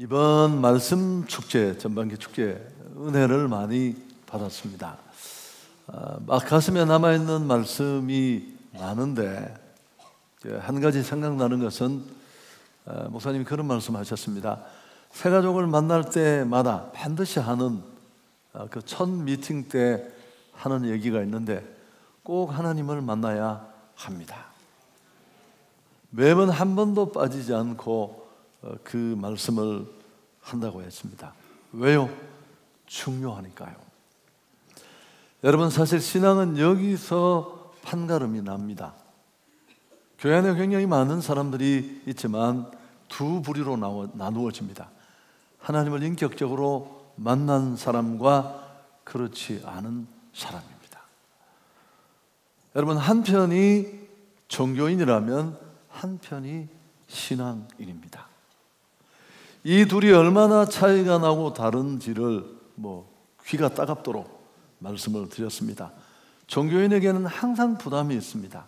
이번 말씀 축제, 전반기 축제 은혜를 많이 받았습니다. 막 가슴에 남아있는 말씀이 많은데 한 가지 생각나는 것은 목사님이 그런 말씀하셨습니다. 새 가족을 만날 때마다 반드시 하는 그 첫 미팅 때 하는 얘기가 있는데 꼭 하나님을 만나야 합니다. 매번 한 번도 빠지지 않고 그 말씀을 한다고 했습니다. 왜요? 중요하니까요. 여러분, 사실 신앙은 여기서 판가름이 납니다. 교회 안에 굉장히 많은 사람들이 있지만 두 부류로 나누어집니다. 하나님을 인격적으로 만난 사람과 그렇지 않은 사람입니다. 여러분, 한편이 종교인이라면 한편이 신앙인입니다. 이 둘이 얼마나 차이가 나고 다른지를 귀가 따갑도록 말씀을 드렸습니다. 종교인에게는 항상 부담이 있습니다.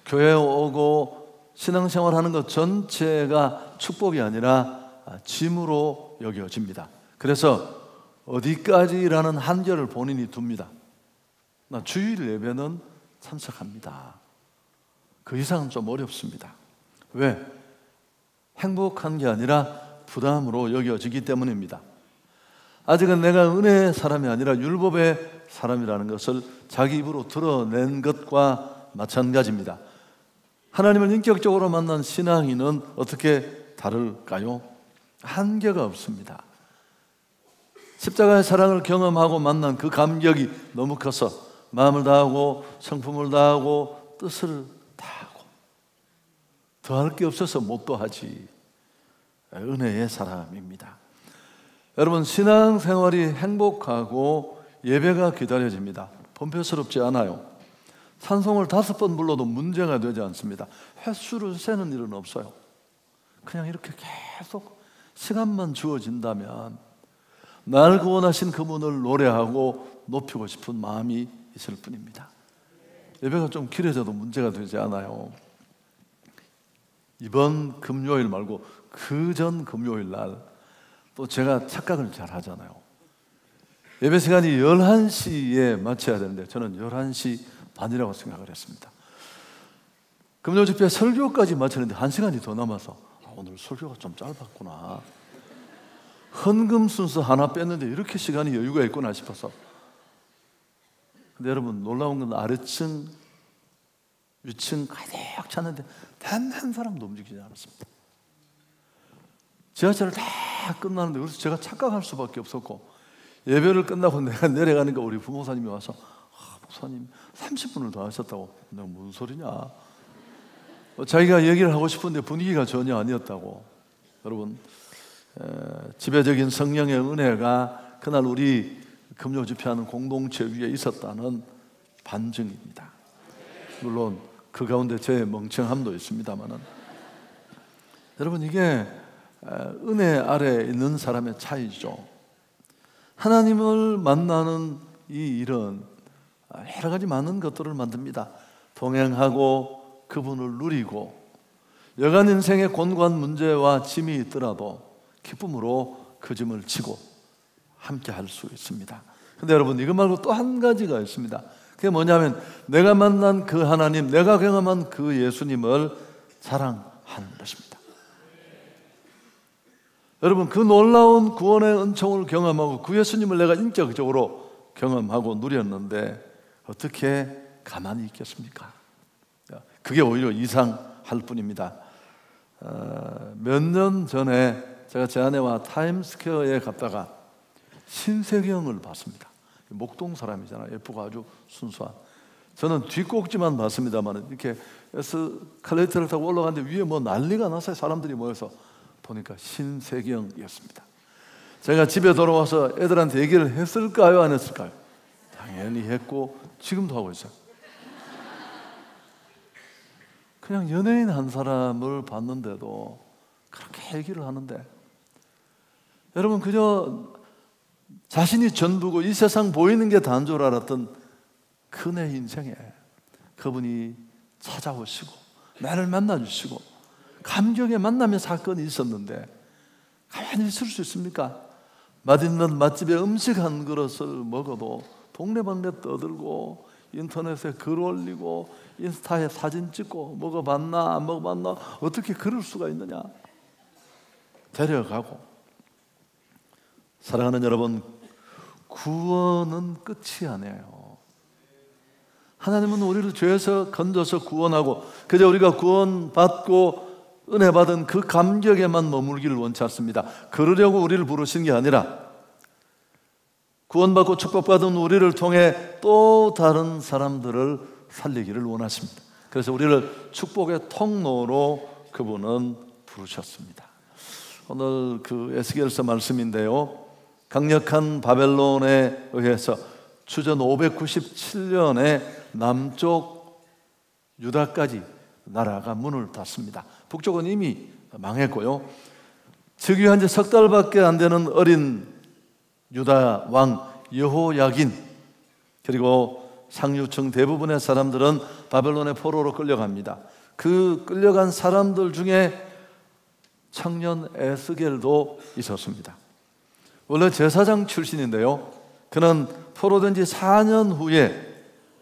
교회에 오고 신앙생활하는 것 전체가 축복이 아니라 짐으로 여겨집니다. 그래서 어디까지라는 한계를 본인이 둡니다. 나 주일 예배는 참석합니다. 그 이상은 좀 어렵습니다. 왜? 행복한 게 아니라 부담으로 여겨지기 때문입니다. 아직은 내가 은혜의 사람이 아니라 율법의 사람이라는 것을 자기 입으로 드러낸 것과 마찬가지입니다. 하나님을 인격적으로 만난 신앙인은 어떻게 다를까요? 한계가 없습니다. 십자가의 사랑을 경험하고 만난 그 감격이 너무 커서 마음을 다하고 성품을 다하고 뜻을 다하고 더할 게 없어서 못 더하지. 은혜의 사람입니다. 여러분, 신앙생활이 행복하고 예배가 기다려집니다. 번표스럽지 않아요. 찬송을 5번 불러도 문제가 되지 않습니다. 횟수를 세는 일은 없어요. 그냥 이렇게 계속 시간만 주어진다면 날 구원하신 그분을 노래하고 높이고 싶은 마음이 있을 뿐입니다. 예배가 좀 길어져도 문제가 되지 않아요. 이번 금요일 말고 그 전 금요일 날 또 제가 착각을 잘 하잖아요. 예배 시간이 11시에 마쳐야 되는데 저는 11시 반이라고 생각을 했습니다. 금요 집회 설교까지 마쳤는데 1시간이 더 남아서 오늘 설교가 좀 짧았구나. 헌금 순서 하나 뺐는데 이렇게 시간이 여유가 있구나 싶어서. 근데 여러분, 놀라운 건 아래층 위층 가득 찼는데 단 한 사람도 움직이지 않았습니다. 지하철을 다 끝나는데 그래서 제가 착각할 수밖에 없었고, 예배를 끝나고 내가 내려가니까 우리 부목사님이 와서 목사님 30분을 더 하셨다고. 내가 무슨 소리냐, 자기가 얘기를 하고 싶은데 분위기가 전혀 아니었다고. 여러분, 지배적인 성령의 은혜가 그날 우리 금요 집회하는 공동체 위에 있었다는 반증입니다. 물론 그 가운데 제 멍청함도 있습니다만은, 여러분, 이게 은혜 아래에 있는 사람의 차이죠. 하나님을 만나는 이 일은 여러 가지 많은 것들을 만듭니다. 동행하고 그분을 누리고 여간 인생의 곤고한 문제와 짐이 있더라도 기쁨으로 그 짐을 지고 함께 할 수 있습니다. 근데 여러분, 이거 말고 또 한 가지가 있습니다. 그게 뭐냐면 내가 만난 그 하나님, 내가 경험한 그 예수님을 사랑하는 것입니다. 여러분, 그 놀라운 구원의 은총을 경험하고 그 예수님을 내가 인격적으로 경험하고 누렸는데 어떻게 가만히 있겠습니까? 그게 오히려 이상할 뿐입니다. 몇 년 전에 제가 제 아내와 타임스퀘어에 갔다가 신세경을 봤습니다. 목동 사람이잖아요. 예쁘고 아주 순수한. 저는 뒷꼭지만 봤습니다만 이렇게 에스컬레이터를 타고 올라가는데 위에 난리가 났어요. 사람들이 모여서 보니까 신세경이었습니다. 제가 집에 돌아와서 애들한테 얘기를 했을까요? 안 했을까요? 당연히 했고 지금도 하고 있어요. 그냥 연예인 한 사람을 봤는데도 그렇게 얘기를 하는데, 여러분, 그저 자신이 전부고 이 세상 보이는 게 다인 줄 알았던 그네 인생에 그분이 찾아오시고 나를 만나주시고 감격의 만남의 사건이 있었는데 가만히 있을 수 있습니까? 맛있는 맛집에 음식 한 그릇을 먹어도 동네방네 떠들고 인터넷에 글 올리고 인스타에 사진 찍고 먹어봤나 안 먹어봤나 어떻게 그럴 수가 있느냐. 데려가고. 사랑하는 여러분, 구원은 끝이 아니에요. 하나님은 우리를 죄에서 건져서 구원하고 그저 우리가 구원받고 은혜 받은 그 감격에만 머물기를 원치 않습니다. 그러려고 우리를 부르신 게 아니라 구원받고 축복받은 우리를 통해 또 다른 사람들을 살리기를 원하십니다. 그래서 우리를 축복의 통로로 그분은 부르셨습니다. 오늘 그 에스겔서 말씀인데요, 강력한 바벨론에 의해서 주전 597년에 남쪽 유다까지 나라가 문을 닫습니다. 북쪽은 이미 망했고요, 즉위한 지 석 달밖에 안 되는 어린 유다 왕 여호야긴 그리고 상류층 대부분의 사람들은 바벨론의 포로로 끌려갑니다. 그 끌려간 사람들 중에 청년 에스겔도 있었습니다. 원래 제사장 출신인데요, 그는 포로된 지 4년 후에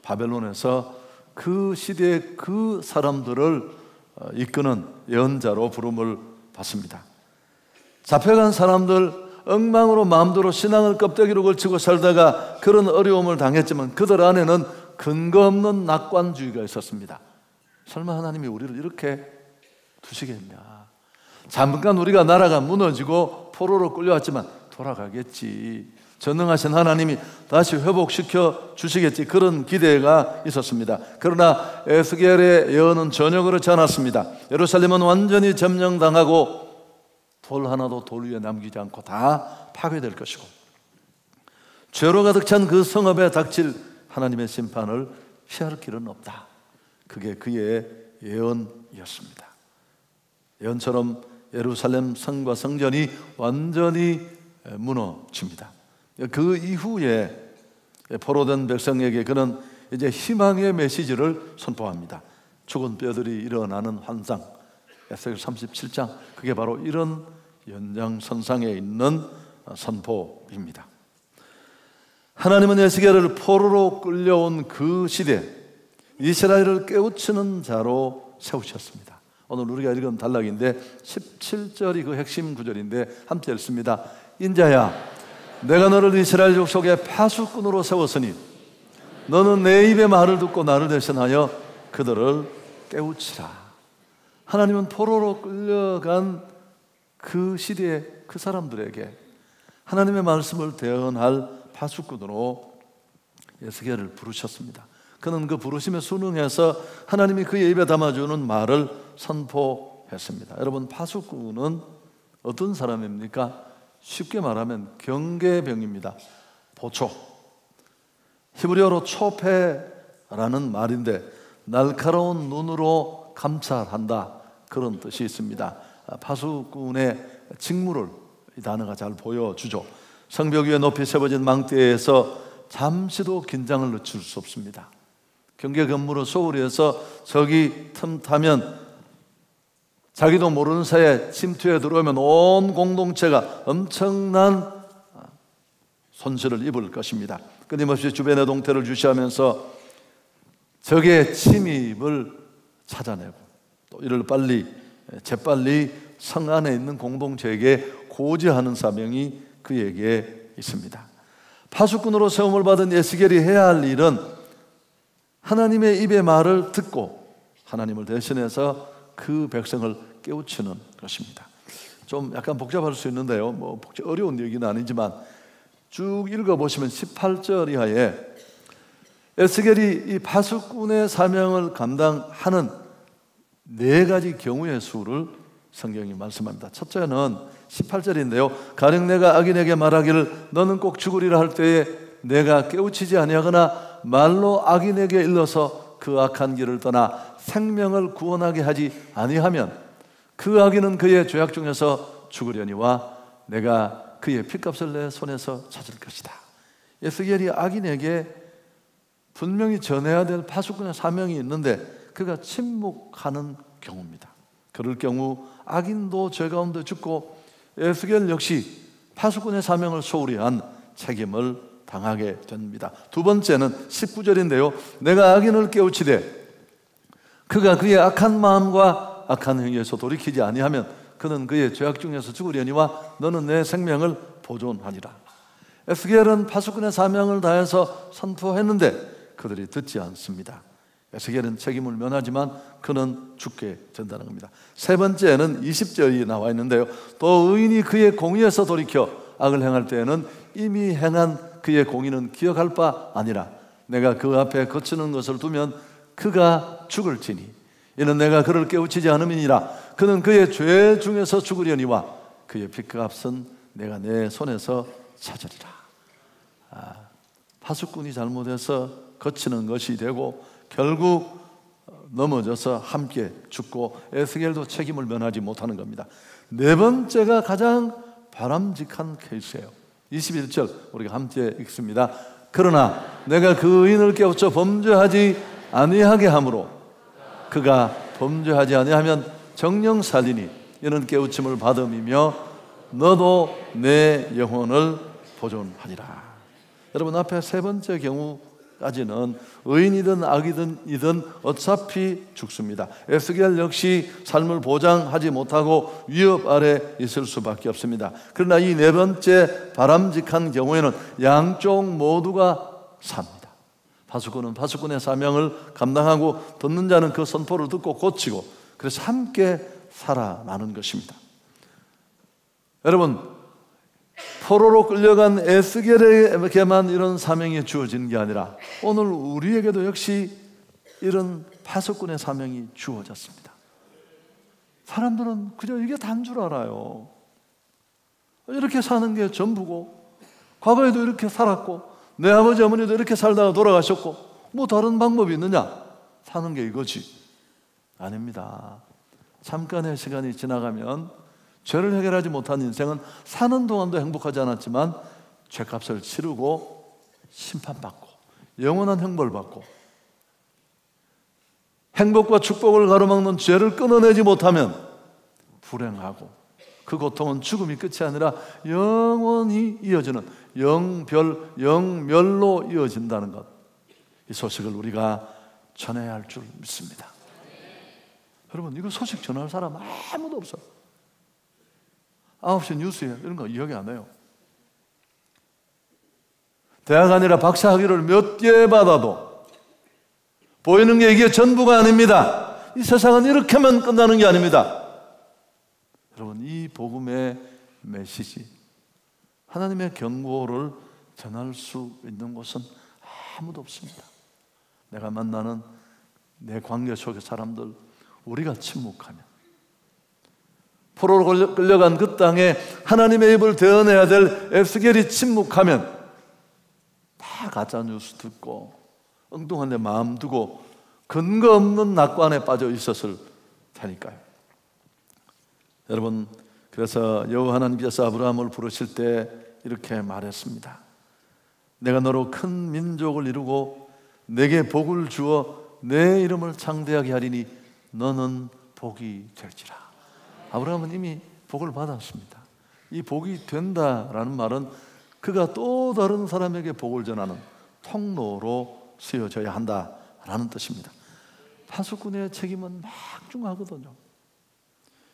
바벨론에서 그 시대의 그 사람들을 이끄는 예언자로 부름을 받습니다. 잡혀간 사람들, 엉망으로 마음대로 신앙을 껍데기로 걸치고 살다가 그런 어려움을 당했지만 그들 안에는 근거 없는 낙관주의가 있었습니다. 설마 하나님이 우리를 이렇게 두시겠냐. 잠깐 우리가 나라가 무너지고 포로로 끌려왔지만 돌아가겠지. 전능하신 하나님이 다시 회복시켜 주시겠지. 그런 기대가 있었습니다. 그러나 에스겔의 예언은 전혀 그렇지 않았습니다. 예루살렘은 완전히 점령당하고 돌 하나도 돌 위에 남기지 않고 다 파괴될 것이고 죄로 가득 찬 그 성읍에 닥칠 하나님의 심판을 피할 길은 없다. 그게 그의 예언이었습니다. 예언처럼 예루살렘 성과 성전이 완전히 무너집니다. 그 이후에 포로된 백성에게 그는 이제 희망의 메시지를 선포합니다. 죽은 뼈들이 일어나는 환상, 에스겔 37장, 그게 바로 이런 연장선상에 있는 선포입니다. 하나님은 에스겔을 포로로 끌려온 그 시대 이스라엘을 깨우치는 자로 세우셨습니다. 오늘 우리가 읽은 단락인데 17절이 그 핵심 구절인데 함께 읽습니다. 인자야, 내가 너를 이스라엘 족속의 파수꾼으로 세웠으니 너는 내 입의 말을 듣고 나를 대신하여 그들을 깨우치라. 하나님은 포로로 끌려간 그 시대의 그 사람들에게 하나님의 말씀을 대언할 파수꾼으로 에스겔을 부르셨습니다. 그는 그 부르심에 순응해서 하나님이 그의 입에 담아주는 말을 선포했습니다. 여러분, 파수꾼은 어떤 사람입니까? 쉽게 말하면 경계병입니다. 보초. 히브리어로 초페라는 말인데 날카로운 눈으로 감찰한다, 그런 뜻이 있습니다. 파수꾼의 직무를 이 단어가 잘 보여주죠. 성벽 위에 높이 세워진 망대에서 잠시도 긴장을 늦출 수 없습니다. 경계 근무를 소홀히 해서 적이 틈타면 자기도 모르는 사이에 침투해 들어오면 온 공동체가 엄청난 손실을 입을 것입니다. 끊임없이 주변의 동태를 주시하면서 적의 침입을 찾아내고 또 이를 재빨리 성 안에 있는 공동체에게 고지하는 사명이 그에게 있습니다. 파수꾼으로 세움을 받은 에스겔이 해야 할 일은 하나님의 입의 말을 듣고 하나님을 대신해서 그 백성을 깨우치는 것입니다. 좀 약간 복잡할 수 있는데요, 어려운 얘기는 아니지만 쭉 읽어보시면 18절 이하에 에스겔이 이 파수꾼의 사명을 감당하는 4가지 경우의 수를 성경이 말씀합니다. 첫째는 18절인데요. 가령 내가 악인에게 말하기를 너는 꼭 죽으리라 할 때에 내가 깨우치지 아니하거나 말로 악인에게 일러서 그 악한 길을 떠나 생명을 구원하게 하지 아니하면 그 악인은 그의 죄악 중에서 죽으려니와 내가 그의 핏값을 내 손에서 찾을 것이다. 에스겔이 악인에게 분명히 전해야 될 파수꾼의 사명이 있는데 그가 침묵하는 경우입니다. 그럴 경우 악인도 죄 가운데 죽고 에스겔 역시 파수꾼의 사명을 소홀히 한 책임을 당하게 됩니다. 두 번째는 19절인데요. 내가 악인을 깨우치되 그가 그의 악한 마음과 악한 행위에서 돌이키지 아니하면 그는 그의 죄악 중에서 죽으려니와 너는 내 생명을 보존하니라. 에스겔은 파수꾼의 사명을 다해서 선포했는데 그들이 듣지 않습니다. 에스겔은 책임을 면하지만 그는 죽게 된다는 겁니다. 세 번째는 20절이 나와 있는데요. 또 의인이 그의 공의에서 돌이켜 악을 행할 때에는 이미 행한 그의 공의는 기억할 바 아니라 내가 그 앞에 거치는 것을 두면 그가 죽을지니 이는 내가 그를 깨우치지 않음이니라. 그는 그의 죄 중에서 죽으려니와 그의 빚값은 내가 내 손에서 찾으리라. 파수꾼이 잘못해서 거치는 것이 되고 결국 넘어져서 함께 죽고 에스겔도 책임을 면하지 못하는 겁니다. 네 번째가 가장 바람직한 케이스예요. 21절 우리가 함께 읽습니다. 그러나 내가 그 의인을 깨우쳐 범죄하지 아니하게 하므로 그가 범죄하지 아니하면 정령 살리니 이는 깨우침을 받음이며 너도 내 영혼을 보존하리라. 여러분, 앞에 세 번째 경우까지는 의인이든 악이든 어차피 죽습니다. 에스겔 역시 삶을 보장하지 못하고 위협 아래 있을 수밖에 없습니다. 그러나 이 네 번째 바람직한 경우에는 양쪽 모두가 삽니다. 파수꾼은 파수꾼의 사명을 감당하고 듣는 자는 그 선포를 듣고 고치고 그래서 함께 살아나는 것입니다. 여러분, 포로로 끌려간 에스겔에게만 이런 사명이 주어진 게 아니라 오늘 우리에게도 역시 이런 파수꾼의 사명이 주어졌습니다. 사람들은 그저 이게 다인 줄 알아요. 이렇게 사는 게 전부고 과거에도 이렇게 살았고 내 아버지 어머니도 이렇게 살다가 돌아가셨고 뭐 다른 방법이 있느냐? 사는 게 이거지. 아닙니다. 잠깐의 시간이 지나가면 죄를 해결하지 못한 인생은 사는 동안도 행복하지 않았지만 죄값을 치르고 심판받고 영원한 형벌 받고 행복과 축복을 가로막는 죄를 끊어내지 못하면 불행하고 그 고통은 죽음이 끝이 아니라 영원히 이어지는 영멸로 이어진다는 것, 이 소식을 우리가 전해야 할 줄 믿습니다. 여러분, 이거 소식 전할 사람 아무도 없어요. 9시 뉴스에 이런 거 이야기 안 해요. 대학 아니라 박사 학위를 몇 개 받아도 보이는 게 이게 전부가 아닙니다. 이 세상은 이렇게만 끝나는 게 아닙니다. 여러분, 이 복음의 메시지, 하나님의 경고를 전할 수 있는 곳은 아무도 없습니다. 내가 만나는 내 관계 속의 사람들, 우리가 침묵하면, 포로로 끌려간 그 땅에 하나님의 입을 대언해야 될 에스겔이 침묵하면 다 가짜뉴스 듣고 엉뚱한 데 마음 두고 근거 없는 낙관에 빠져 있었을 테니까요. 여러분, 그래서 여호와 하나님께서 아브라함을 부르실 때 이렇게 말했습니다. 내가 너로 큰 민족을 이루고 내게 복을 주어 내 이름을 창대하게 하리니 너는 복이 될지라. 아브라함은 이미 복을 받았습니다. 이 복이 된다라는 말은 그가 또 다른 사람에게 복을 전하는 통로로 쓰여져야 한다라는 뜻입니다. 파수꾼의 책임은 막중하거든요.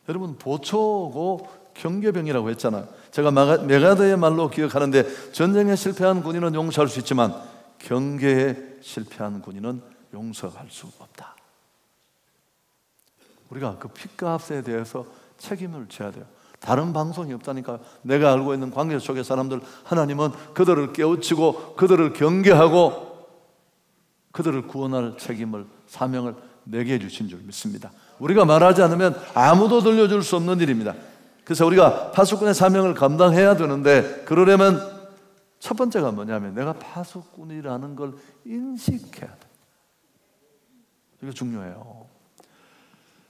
여러분, 보초고 경계병이라고 했잖아요. 제가 메가드의 말로 기억하는데, 전쟁에 실패한 군인은 용서할 수 있지만 경계에 실패한 군인은 용서할 수 없다. 우리가 그 핏값에 대해서 책임을 져야 돼요. 다른 방송이 없다니까요. 내가 알고 있는 관계 속의 사람들, 하나님은 그들을 깨우치고 그들을 경계하고 그들을 구원할 책임을, 사명을 내게 주신 줄 믿습니다. 우리가 말하지 않으면 아무도 들려줄 수 없는 일입니다. 그래서 우리가 파수꾼의 사명을 감당해야 되는데, 그러려면 첫 번째가 뭐냐면 내가 파수꾼이라는 걸 인식해야 돼. 이거 중요해요.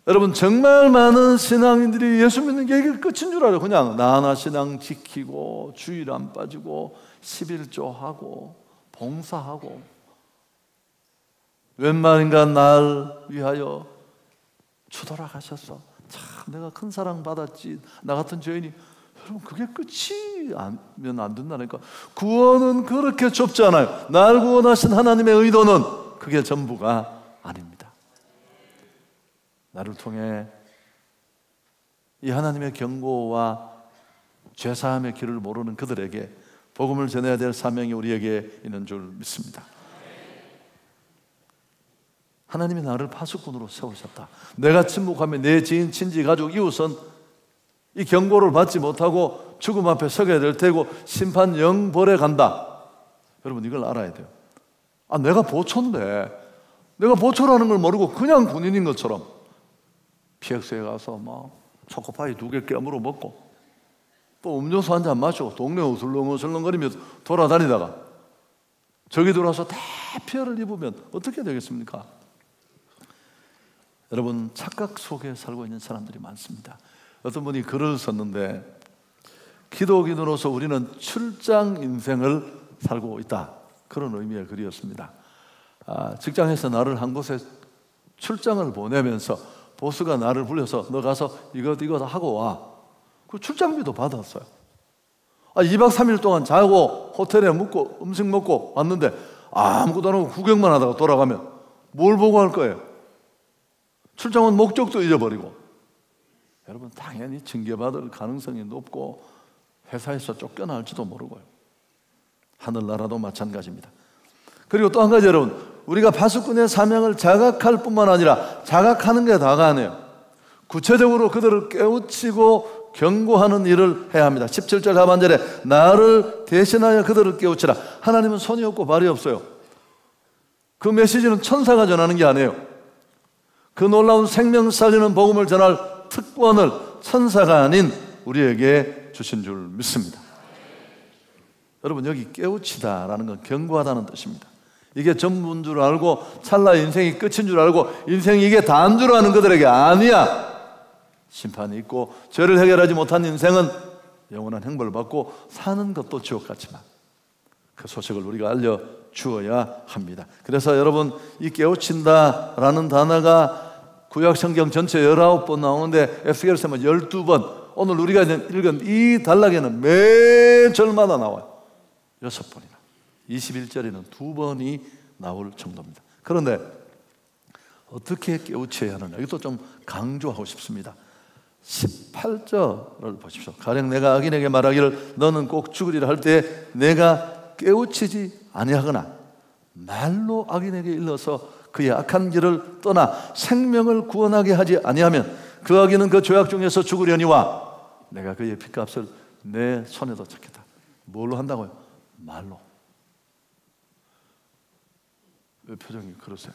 여러분, 정말 많은 신앙인들이 예수 믿는 게 이게 끝인 줄 알아요. 그냥 나나 신앙 지키고 주일 안 빠지고 11조 하고 봉사하고 웬만인가 날 위하여 주돌아가셨어. 참 내가 큰 사랑 받았지. 나 같은 죄인이 여러분 그게 끝이 아니면 안 된다니까. 구원은 그렇게 좁잖아요. 날 구원하신 하나님의 의도는 그게 전부가 아닙니다. 나를 통해 이 하나님의 경고와 죄사함의 길을 모르는 그들에게 복음을 전해야 될 사명이 우리에게 있는 줄 믿습니다. 하나님이 나를 파수꾼으로 세우셨다. 내가 침묵하면 내 지인, 친지, 가족, 이웃은 이 경고를 받지 못하고 죽음 앞에 서게 될 테고 심판 영벌에 간다. 여러분 이걸 알아야 돼요. 내가 보초인데, 내가 보초라는 걸 모르고 그냥 군인인 것처럼 PX에 가서 막 초코파이 2개 깨물어 먹고 또 음료수 한 잔 마시고 동네 어슬렁어슬렁거리며 돌아다니다가 저기 들어와서 다 피해를 입으면 어떻게 되겠습니까? 여러분 착각 속에 살고 있는 사람들이 많습니다. 어떤 분이 글을 썼는데 기독인으로서 우리는 출장 인생을 살고 있다, 그런 의미의 글이었습니다. 직장에서 나를 한 곳에 출장을 보내면서 보스가 나를 불러서 너 가서 이거 하고 와. 그 출장비도 받았어요. 2박 3일 동안 자고 호텔에 묵고 음식 먹고 왔는데 아무것도 안 하고 구경만 하다가 돌아가면 뭘 보고 할 거예요? 출장 온 목적도 잊어버리고. 여러분 당연히 징계받을 가능성이 높고 회사에서 쫓겨날지도 모르고요. 하늘나라도 마찬가지입니다. 그리고 또 한 가지, 여러분 우리가 파수꾼의 사명을 자각할 뿐만 아니라 자각하는 게 다가 아니에요. 구체적으로 그들을 깨우치고 경고하는 일을 해야 합니다. 17절 하반절에 나를 대신하여 그들을 깨우치라. 하나님은 손이 없고 발이 없어요. 그 메시지는 천사가 전하는 게 아니에요. 그 놀라운 생명 살리는 복음을 전할 특권을 천사가 아닌 우리에게 주신 줄 믿습니다. 여러분 여기 깨우치다라는 건 경고하다는 뜻입니다. 이게 전부인 줄 알고 찰나의 인생이 끝인 줄 알고 인생이 이게 다인 줄 아는 그들에게 아니야, 심판이 있고 죄를 해결하지 못한 인생은 영원한 형벌을 받고 사는 것도 지옥 같지만 그 소식을 우리가 알려주어야 합니다. 그래서 여러분 이 깨우친다라는 단어가 구약 성경 전체 19번 나오는데 에스겔서만 12번, 오늘 우리가 읽은 이 단락에는 매 절마다 나와요. 6번이나 21절에는 2번이 나올 정도입니다. 그런데 어떻게 깨우쳐야 하느냐, 이것도 좀 강조하고 싶습니다. 18절을 보십시오. 가령 내가 악인에게 말하기를 너는 꼭 죽으리라 할 때 내가 깨우치지 아니하거나 말로 악인에게 일러서 그의 악한 길을 떠나 생명을 구원하게 하지 아니하면 그 악인은 그 죄악 중에서 죽으려니와 내가 그의 핏값을 내 손에도 찾겠다. 뭘로 한다고요? 말로. 왜 표정이 그러세요?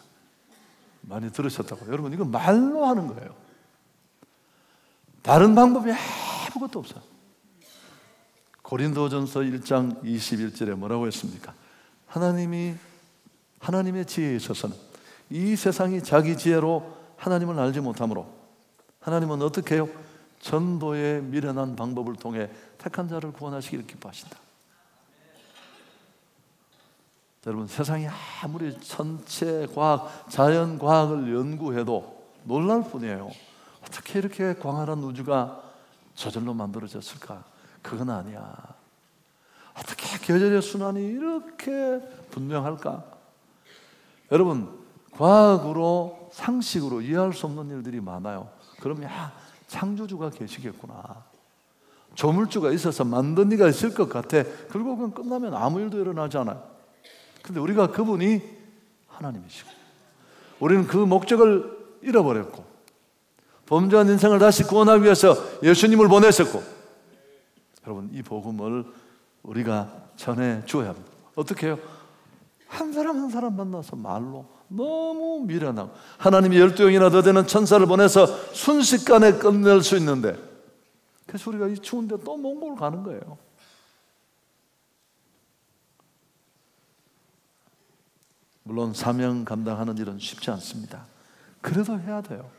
많이 들으셨다고요? 여러분 이거 말로 하는 거예요. 다른 방법이 아무것도 없어요. 고린도전서 1장 21절에 뭐라고 했습니까? 하나님의 지혜에 있어서는 이 세상이 자기 지혜로 하나님을 알지 못하므로 하나님은 어떻게 해요? 전도의 미련한 방법을 통해 택한 자를 구원하시기를 기뻐하신다. 여러분 세상이 아무리 천체 과학, 자연 과학을 연구해도 놀랄 뿐이에요. 어떻게 이렇게 광활한 우주가 저절로 만들어졌을까? 그건 아니야. 어떻게 계절의 순환이 이렇게 분명할까? 여러분 과학으로 상식으로 이해할 수 없는 일들이 많아요. 그럼 창조주가 계시겠구나, 조물주가 있어서 만든 이가 있을 것 같아. 결국은 끝나면 아무 일도 일어나지 않아요. 근데 우리가 그분이 하나님이시고 우리는 그 목적을 잃어버렸고 범죄한 인생을 다시 구원하기 위해서 예수님을 보내셨고, 여러분 이 복음을 우리가 전해 주어야 합니다. 어떻게 해요? 한 사람 한 사람 만나서 말로 너무 미련하고 하나님이 12영이나 더 되는 천사를 보내서 순식간에 끝낼 수 있는데 그래서 우리가 이 추운데 또 몽골 가는 거예요. 물론 사명 감당하는 일은 쉽지 않습니다. 그래도 해야 돼요.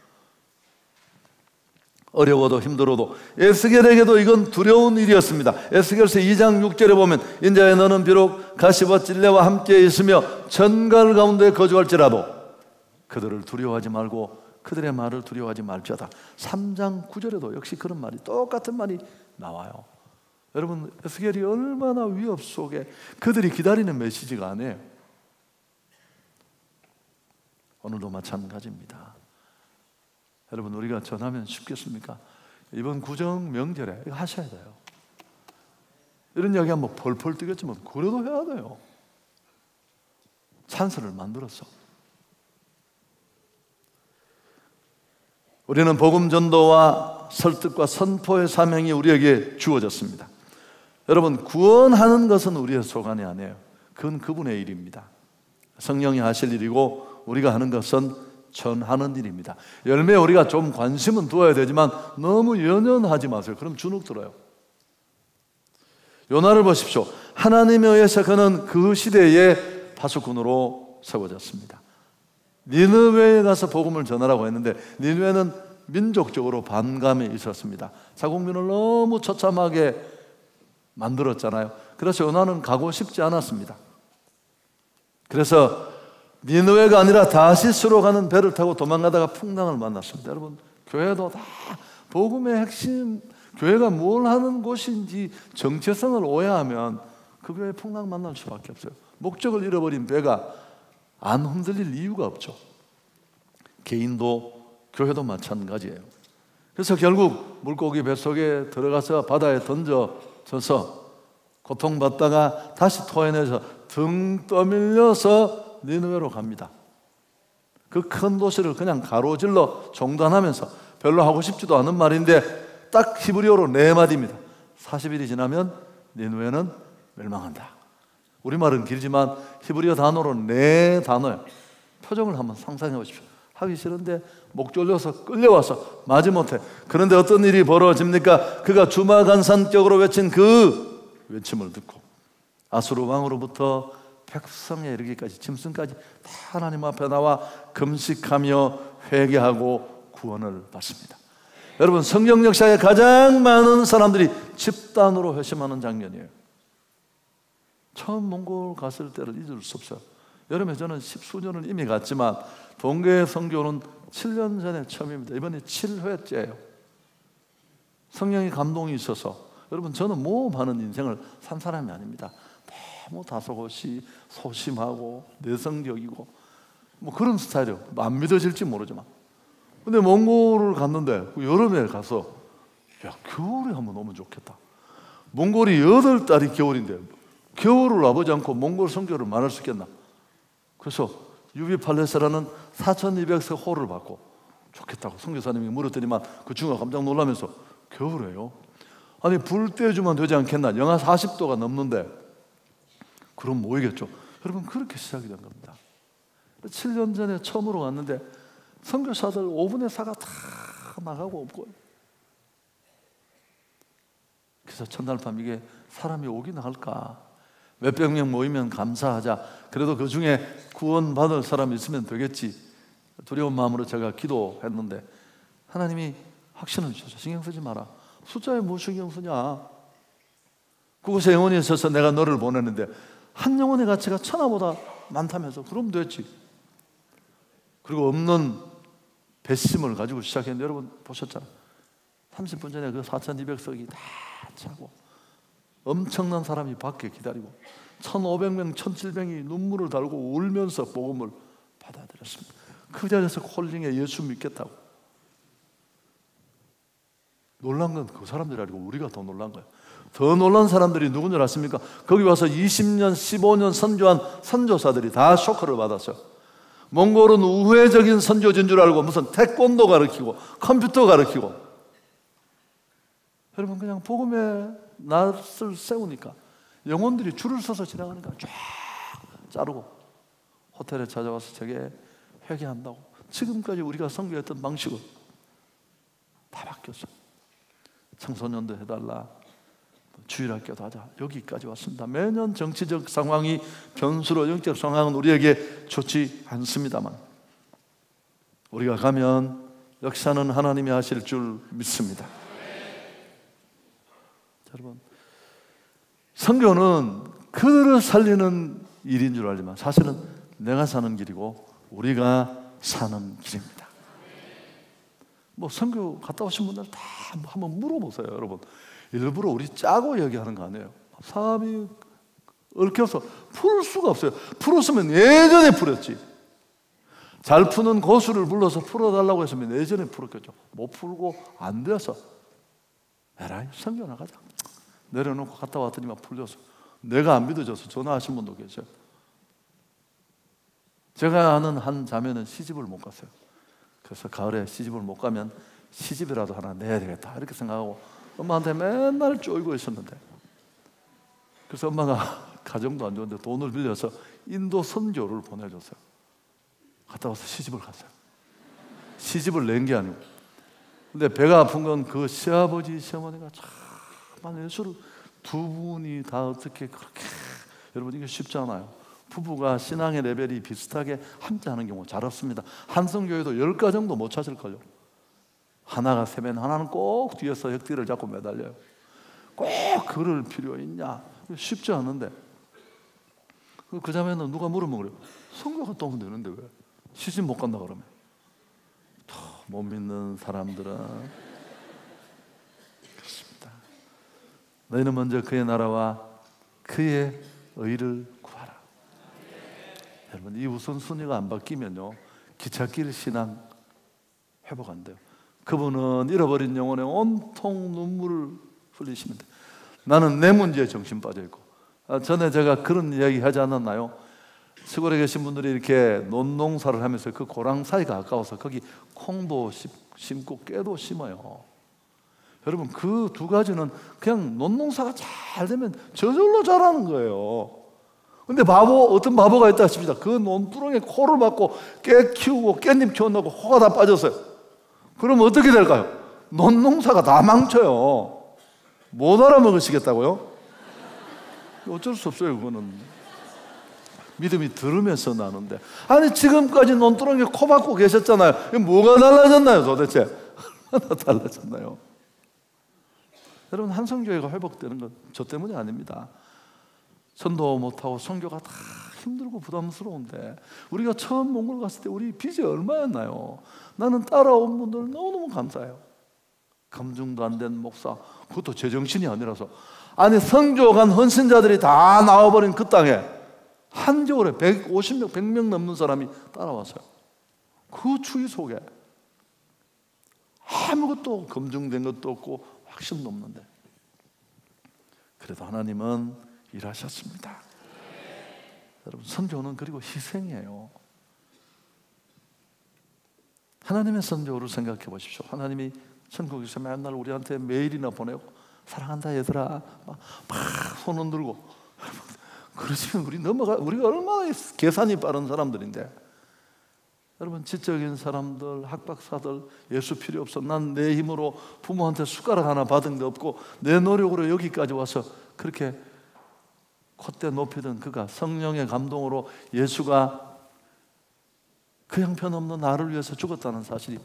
어려워도 힘들어도. 에스겔에게도 이건 두려운 일이었습니다. 에스겔서 2장 6절에 보면 인자야 너는 비록 가시와 찔레와 함께 있으며 전갈 가운데 거주할지라도 그들을 두려워하지 말고 그들의 말을 두려워하지 말지어다. 3장 9절에도 역시 그런 말이, 똑같은 말이 나와요. 여러분, 에스겔이 얼마나 위협 속에 그들이 기다리는 메시지가 아니에요. 오늘도 마찬가지입니다. 여러분, 우리가 전하면 쉽겠습니까? 이번 구정 명절에 이거 하셔야 돼요. 이런 이야기 하면 펄펄 뛰겠지만 그래도 해야 돼요. 찬스를 만들었어. 우리는 복음 전도와 설득과 선포의 사명이 우리에게 주어졌습니다. 여러분, 구원하는 것은 우리의 소관이 아니에요. 그건 그분의 일입니다. 성령이 하실 일이고 우리가 하는 것은 전하는 일입니다. 열매에 우리가 좀 관심은 두어야 되지만 너무 연연하지 마세요. 그럼 주눅 들어요. 요나를 보십시오. 하나님에 의해서 그는 그 시대에 파수꾼으로 세워졌습니다. 니느웨에 가서 복음을 전하라고 했는데 니느웨는 민족적으로 반감이 있었습니다. 자국민을 너무 처참하게 만들었잖아요. 그래서 요나는 가고 싶지 않았습니다. 그래서 니느웨가 아니라 다시스로 가는 배를 타고 도망가다가 풍랑을 만났습니다. 여러분, 교회도 다 복음의 핵심, 교회가 뭘 하는 곳인지 정체성을 오해하면 그 교회에 풍랑 만날 수밖에 없어요. 목적을 잃어버린 배가 안 흔들릴 이유가 없죠. 개인도 교회도 마찬가지예요. 그래서 결국 물고기 뱃속에 들어가서 바다에 던져져서 고통받다가 다시 토해내서 등 떠밀려서 니느웨로 갑니다. 그 큰 도시를 그냥 가로질러 종단하면서 별로 하고 싶지도 않은 말인데 딱 히브리어로 4마디입니다. 40일이 지나면 니느웨는 멸망한다. 우리말은 길지만 히브리어 단어로 4단어예요. 표정을 한번 상상해 보십시오. 하기 싫은데 목 졸려서 끌려와서 마지못해. 그런데 어떤 일이 벌어집니까? 그가 주마간산격으로 외친 그 외침을 듣고 아수르 왕으로부터 백성에 이르기까지 짐승까지 다 하나님 앞에 나와 금식하며 회개하고 구원을 받습니다. 여러분, 성경 역사에 가장 많은 사람들이 집단으로 회심하는 장면이에요. 처음 몽골 갔을 때를 잊을 수 없어요. 여름에 저는 10수년을 이미 갔지만 동계 선교는 7년 전에 처음입니다. 이번에 7회째예요. 성령의 감동이 있어서. 여러분, 저는 모험하는 인생을 산 사람이 아닙니다. 너무 다소곳이 소심하고 내성적이고 뭐 그런 스타일이에요. 안 믿어질지 모르지만. 근데 몽골을 갔는데 여름에 가서 야, 겨울에 한번 오면 좋겠다. 몽골이 8달이 겨울인데 겨울을 와보지 않고 몽골 선교를 말할 수 있겠나. 그래서 유비 팔레스라는 4200석 홀을 받고 좋겠다고 선교사님이 물었더니만 그 친구가 깜짝 놀라면서 겨울에요? 아니 불 떼주면 되지 않겠나. 영하 40도가 넘는데 그럼 뭐이겠죠. 여러분, 그렇게 시작이 된 겁니다. 7년 전에 처음으로 갔는데 선교사들 5분의 4가 다 나가고 없고, 그래서 첫날 밤 이게 사람이 오긴 할까, 몇백 명 모이면 감사하자, 그래도 그 중에 구원받을 사람이 있으면 되겠지, 두려운 마음으로 제가 기도했는데 하나님이 확신을 주셔서 신경 쓰지 마라. 숫자에 뭐 신경 쓰냐. 그곳에 영혼이 있어서 내가 너를 보냈는데 한 영혼의 가치가 천하보다 많다면서. 그럼 됐지. 그리고 없는 배심을 가지고 시작했는데 여러분 보셨잖아요. 30분 전에 그 4200석이 다 차고 엄청난 사람이 밖에 기다리고 1500명, 1700명이 눈물을 달고 울면서 복음을 받아들였습니다. 그 자리에서 콜링에 예수 믿겠다고. 놀란 건 그 사람들이 아니고 우리가 더 놀란 거예요. 더 놀란 사람들이 누군 줄 아십니까? 거기 와서 20년, 15년 선교한 선교사들이 다 쇼크를 받았어요. 몽골은 우회적인 선교지인 줄 알고 무슨 태권도 가르치고 컴퓨터 가르치고. 여러분, 그냥 복음의 낯을 세우니까 영혼들이 줄을 서서 지나가니까 쫙 자르고 호텔에 찾아와서 저게 회개한다고. 지금까지 우리가 선교했던 방식은 다 바뀌었어요. 청소년도 해달라, 주일학교도 하자, 여기까지 왔습니다. 매년 정치적 상황이 변수로 영적 상황은 우리에게 좋지 않습니다만 우리가 가면 역사는 하나님이 하실 줄 믿습니다. 여러분, 선교는 그들을 살리는 일인 줄 알지만 사실은 내가 사는 길이고 우리가 사는 길입니다. 뭐 선교 갔다 오신 분들 다 한번 물어보세요. 여러분, 일부러 우리 짜고 얘기하는 거 아니에요. 사람이 얽혀서 풀 수가 없어요. 풀었으면 예전에 풀었지. 잘 푸는 고수를 불러서 풀어달라고 했으면 예전에 풀었겠죠. 못 풀고 안 돼서 에라이 성경 나가자. 내려놓고 갔다 왔더니만 풀려서 내가 안 믿어져서 전화하신 분도 계세요. 제가 아는 한 자매는 시집을 못 갔어요. 그래서 가을에 시집을 못 가면 시집이라도 하나 내야 되겠다 이렇게 생각하고 엄마한테 맨날 쪼이고 있었는데, 그래서 엄마가 가정도 안 좋은데 돈을 빌려서 인도 선교를 보내줬어요. 갔다 와서 시집을 갔어요. 시집을 낸 게 아니고. 근데 배가 아픈 건 그 시아버지 시어머니가 참 예수를 두 분이 다 어떻게 그렇게, 여러분 이게 쉽지 않아요. 부부가 신앙의 레벨이 비슷하게 함께 하는 경우 잘 없습니다. 한성교회도 10가 정도 못 찾을걸요. 하나가 세면 하나는 꼭 뒤에서 혁띠를 잡고 매달려요. 꼭 그럴 필요 있냐? 쉽지 않은데. 그 자매는 누가 물으면 그래요. 성교 갔다 오면 되는데 왜 시집 못 간다 그러면. 못 믿는 사람들은 그렇습니다. 너희는 먼저 그의 나라와 그의 의를 구하라. 여러분 이 우선순위가 안 바뀌면요 기찻길 신앙 회복 안 돼요. 그분은 잃어버린 영혼에 온통 눈물을 흘리시면 돼요. 나는 내 문제에 정신 빠져 있고. 전에 제가 그런 이야기 하지 않았나요? 시골에 계신 분들이 이렇게 논농사를 하면서 그 고랑 사이가 아까워서 거기 콩도 심고 깨도 심어요. 여러분 그 두 가지는 그냥 논농사가 잘 되면 저절로 자라는 거예요. 근데 어떤 바보가 있다 싶습니다. 그 논두렁에 코를 막고 깨 키우고 깻잎 키운다고 코가 다 빠졌어요. 그러면 어떻게 될까요? 논농사가 다 망쳐요. 못 알아먹으시겠다고요? 어쩔 수 없어요. 그거는 믿음이 들으면서 나는데, 아니 지금까지 논두렁에 코 박고 계셨잖아요. 뭐가 달라졌나요 도대체? 얼마나 달라졌나요? 여러분 한성교회가 회복되는 건 저 때문이 아닙니다. 전도 못하고 선교가 다 힘들고 부담스러운데, 우리가 처음 몽골 갔을 때 우리 빚이 얼마였나요? 나는 따라온 분들 너무너무 감사해요. 검증도 안 된 목사, 그것도 제정신이 아니라서. 아니 선교 간 헌신자들이 다 나와버린 그 땅에 한 겨울에 150명, 100명 넘는 사람이 따라왔어요. 그 추위 속에 아무것도 검증된 것도 없고 확신도 없는데, 그래도 하나님은 일하셨습니다. 여러분 선교는 그리고 희생이에요. 하나님의 선교를 생각해 보십시오. 하나님이 천국에서 맨날 우리한테 메일이나 보내고 사랑한다 얘들아 막 손 흔들고 그러시면 우리가 얼마나 계산이 빠른 사람들인데. 여러분 지적인 사람들, 학박사들 예수 필요 없어, 난 내 힘으로 부모한테 숟가락 하나 받은 게 없고 내 노력으로 여기까지 와서 그렇게 콧대 높이던 그가 성령의 감동으로 예수가 그 형편없는 나를 위해서 죽었다는 사실이,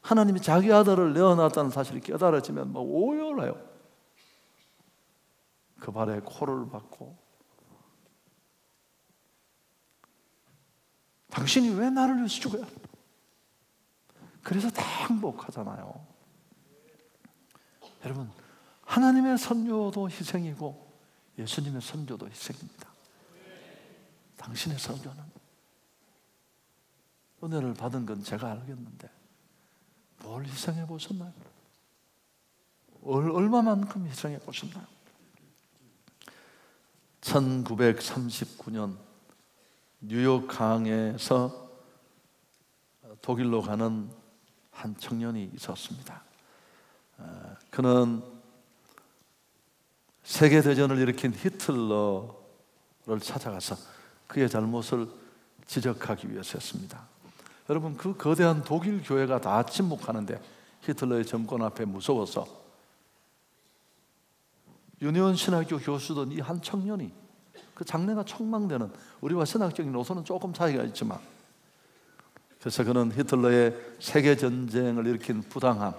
하나님이 자기 아들을 내어놨다는 사실이 깨달아지면 막 오열해요. 그 발에 코를 박고 당신이 왜 나를 위해서 죽어야? 그래서 다 행복하잖아요. 여러분 하나님의 선교도 희생이고 예수님의 선교도 희생입니다. 당신의 선교는 은혜를 받은 건 제가 알겠는데 뭘 희생해 보셨나요? 얼마만큼 희생해 보셨나요? 1939년 뉴욕 강에서 독일로 가는 한 청년이 있었습니다. 그는 세계대전을 일으킨 히틀러를 찾아가서 그의 잘못을 지적하기 위해서였습니다. 여러분 그 거대한 독일 교회가 다 침묵하는데 히틀러의 정권 앞에 무서워서 유니온 신학교 교수던 이 한 청년이, 그 장래가 촉망되는, 우리와 신학적인 노선은 조금 차이가 있지만, 그래서 그는 히틀러의 세계전쟁을 일으킨 부당함,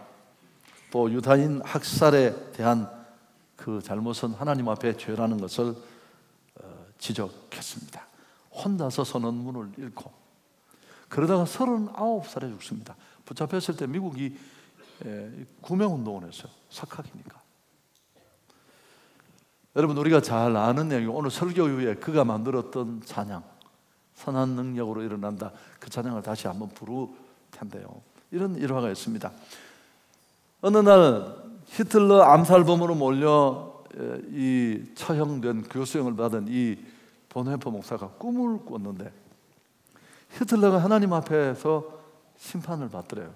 또 유다인 학살에 대한 그 잘못은 하나님 앞에 죄라는 것을 지적했습니다. 혼자서 선언문을 읽고 그러다가 39살에 죽습니다. 붙잡혔을 때 미국이 구명운동을 했어요. 석학이니까. 여러분, 우리가 잘 아는 얘기, 오늘 설교 후에 그가 만들었던 찬양, 선한 능력으로 일어난다, 그 찬양을 다시 한번 부를 텐데요, 이런 일화가 있습니다. 어느 날 히틀러 암살범으로 몰려 이 처형된, 교수형을 받은 이 본헤퍼 목사가 꿈을 꿨는데, 히틀러가 하나님 앞에서 심판을 받더래요.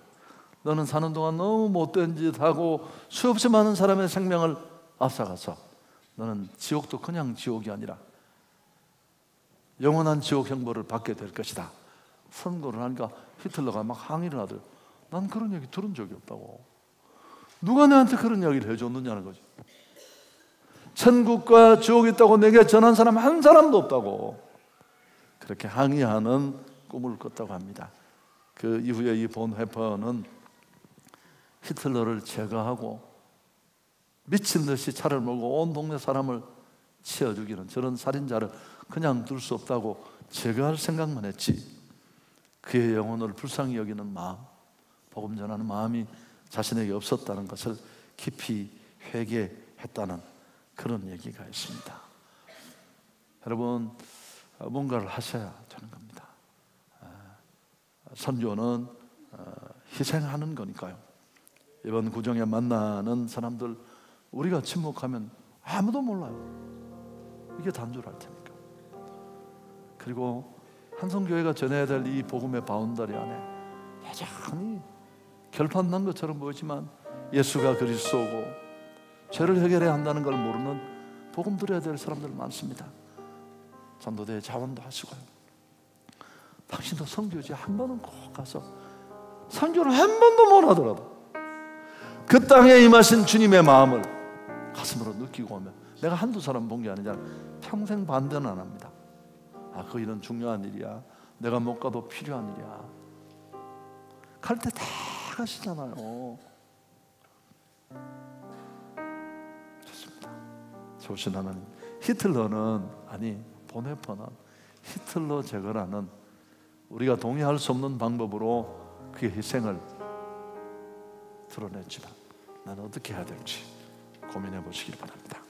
너는 사는 동안 너무 못된 짓 하고 수없이 많은 사람의 생명을 앗아가서 너는 지옥도 그냥 지옥이 아니라 영원한 지옥 형벌을 받게 될 것이다 선고를 하니까 히틀러가 막 항의를 하더래요. 난 그런 얘기 들은 적이 없다고. 누가 내한테 그런 이야기를 해줬느냐는 거죠. 천국과 지옥이 있다고 내게 전한 사람 한 사람도 없다고 그렇게 항의하는 꿈을 꿨다고 합니다. 그 이후에 이 본헤퍼는 히틀러를 제거하고 미친 듯이 차를 몰고 온 동네 사람을 치어 죽이는 저런 살인자를 그냥 둘 수 없다고 제거할 생각만 했지, 그의 영혼을 불쌍히 여기는 마음, 복음 전하는 마음이 자신에게 없었다는 것을 깊이 회개했다는 그런 얘기가 있습니다. 여러분, 뭔가를 하셔야 되는 겁니다. 선교는 희생하는 거니까요. 이번 구정에 만나는 사람들, 우리가 침묵하면 아무도 몰라요. 이게 단조할 테니까. 그리고 한성교회가 전해야 될 이 복음의 바운더리 안에 여전히 결판 난 것처럼 보이지만 예수가 그리스도고 죄를 해결해야 한다는 걸 모르는 복음 들어야 될 사람들 많습니다. 전도대에 자원도 하시고요. 당신도 선교지 한 번은 꼭 가서, 선교를 한 번도 못 하더라도 그 땅에 임하신 주님의 마음을 가슴으로 느끼고 오면, 내가 한두 사람 본 게 아니잖아, 평생 반대는 안 합니다. 아, 그 일은 중요한 일이야, 내가 못 가도 필요한 일이야. 갈 때 다 가시잖아요. 좋습니다. 좋으신 하나님, 히틀러는, 아니 본헤퍼는 히틀러 제거라는 우리가 동의할 수 없는 방법으로 그의 희생을 드러냈지만 나는 어떻게 해야 될지 고민해 보시길 바랍니다.